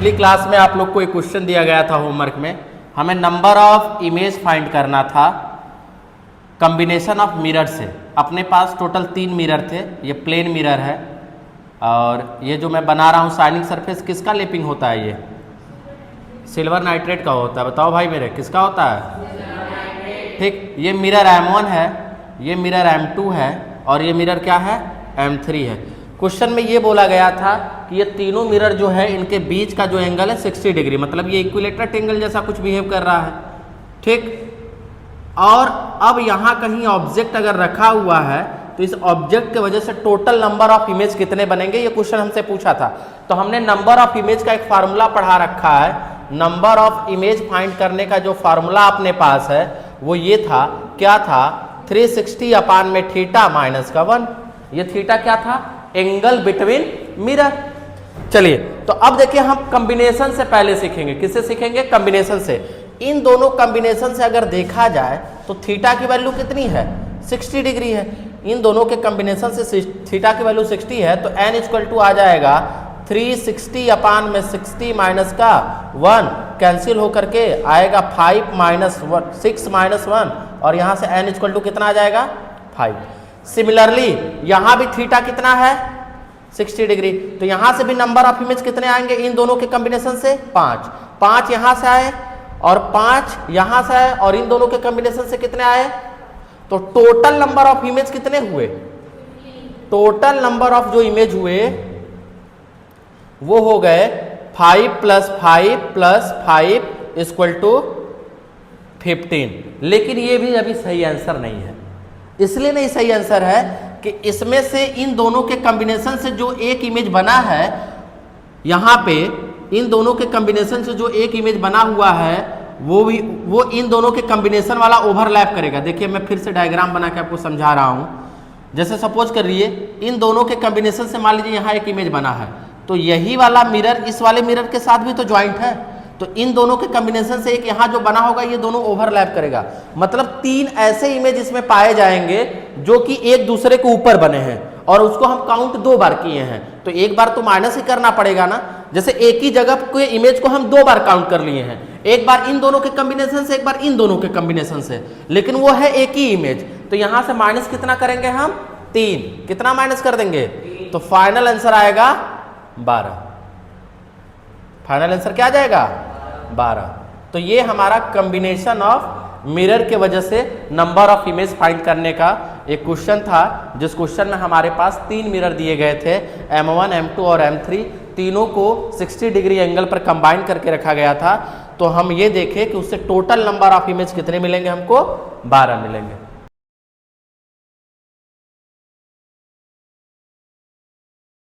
पिछली क्लास में आप लोग को एक क्वेश्चन दिया गया था होमवर्क में, हमें नंबर ऑफ इमेज फाइंड करना था कॉम्बिनेशन ऑफ मिरर से। अपने पास टोटल 3 मिरर थे, ये प्लेन मिरर है और ये जो मैं बना रहा हूँ शाइनिंग सरफेस किसका लेपिंग होता है? ये सिल्वर नाइट्रेट का होता है। बताओ भाई मेरे, किसका होता है? ठीक, ये मिरर M1 है, ये मिरर M2 है और ये मिरर क्या है? M3 है। क्वेश्चन में ये बोला गया था कि ये तीनों मिरर जो है इनके बीच का जो एंगल है 60 डिग्री, मतलब ये इक्विलेटरल एंगल जैसा कुछ बिहेव कर रहा है। ठीक, और अब यहाँ कहीं ऑब्जेक्ट अगर रखा हुआ है तो इस ऑब्जेक्ट की वजह से टोटल नंबर ऑफ इमेज कितने बनेंगे, ये क्वेश्चन हमसे पूछा था। तो हमने नंबर ऑफ इमेज का एक फार्मूला पढ़ा रखा है। नंबर ऑफ इमेज फाइंड करने का जो फार्मूला अपने पास है वो ये था, क्या था? 360 अपान में थीटा माइनस का 1। ये थीटा क्या था? Angle between mirror. चलिए, तो अब देखिए हम कॉम्बिनेशन से पहले सीखेंगे। किससे सीखेंगे? कॉम्बिनेशन से। इन दोनों कॉम्बिनेशन से अगर देखा जाए तो थीटा की वैल्यू कितनी है? 60 डिग्री है। इन दोनों के कॉम्बिनेशन से थीटा की वैल्यू 60 है, तो n इक्वल टू आ जाएगा 360 अपान में 60 माइनस का 1 कैंसिल होकर के आएगा 5 माइनस 1 6 माइनस 1 और यहाँ से n इक्वल टू कितना आ जाएगा? 5। सिमिलरली यहाँ भी थीटा कितना है? 60 डिग्री। तो यहाँ से भी नंबर ऑफ इमेज कितने आएंगे इन दोनों के कॉम्बिनेशन से? 5। 5 यहाँ से आए और 5 यहाँ से आए और इन दोनों के कॉम्बिनेशन से कितने आए? तो टोटल नंबर ऑफ इमेज कितने हुए? टोटल नंबर ऑफ जो इमेज हुए वो हो गए 5 + 5 + 5 इक्वल टू 15। लेकिन ये भी अभी सही आंसर नहीं है। इसलिए नहीं सही आंसर है कि इसमें से इन दोनों के कॉम्बिनेशन से जो एक इमेज बना है, यहाँ पे इन दोनों के कॉम्बिनेशन से जो एक इमेज बना हुआ है वो इन दोनों के कॉम्बिनेशन वाला ओवरलैप करेगा। देखिए मैं फिर से डायग्राम बना के आपको समझा रहा हूँ। जैसे सपोज करिए इन दोनों के कॉम्बिनेशन से मान लीजिए यहाँ एक इमेज बना है, तो यही वाला मिरर इस वाले मिरर के साथ भी तो ज्वाइंट है। तो इन दोनों के कॉम्बिनेशन से एक यहाँ जो बना होगा ये दोनों ओवरलैप करेगा। मतलब 3 ऐसे इमेज इसमें पाए जाएंगे जो कि एक दूसरे के ऊपर बने हैं और उसको हम काउंट 2 बार किए हैं। तो एक बार तो माइनस ही करना पड़ेगा ना। जैसे एक ही जगह के इमेज को हम 2 बार काउंट कर लिए हैं, एक बार इन दोनों के कॉम्बिनेशन से, एक बार इन दोनों के कॉम्बिनेशन से, लेकिन वो है एक ही इमेज। तो यहां से माइनस कितना करेंगे हम? 3। कितना माइनस कर देंगे? तो फाइनल आंसर आएगा 12। फाइनल आंसर क्या आ जाएगा? 12। तो ये हमारा कॉम्बिनेशन ऑफ मिरर के वजह से नंबर ऑफ इमेज फाइंड करने का एक क्वेश्चन था, जिस क्वेश्चन में हमारे पास 3 मिरर दिए गए थे, M1, M2 और M3। तीनों को 60 डिग्री एंगल पर कंबाइन करके रखा गया था। तो हम ये देखें कि उससे टोटल नंबर ऑफ इमेज कितने मिलेंगे हमको? 12 मिलेंगे।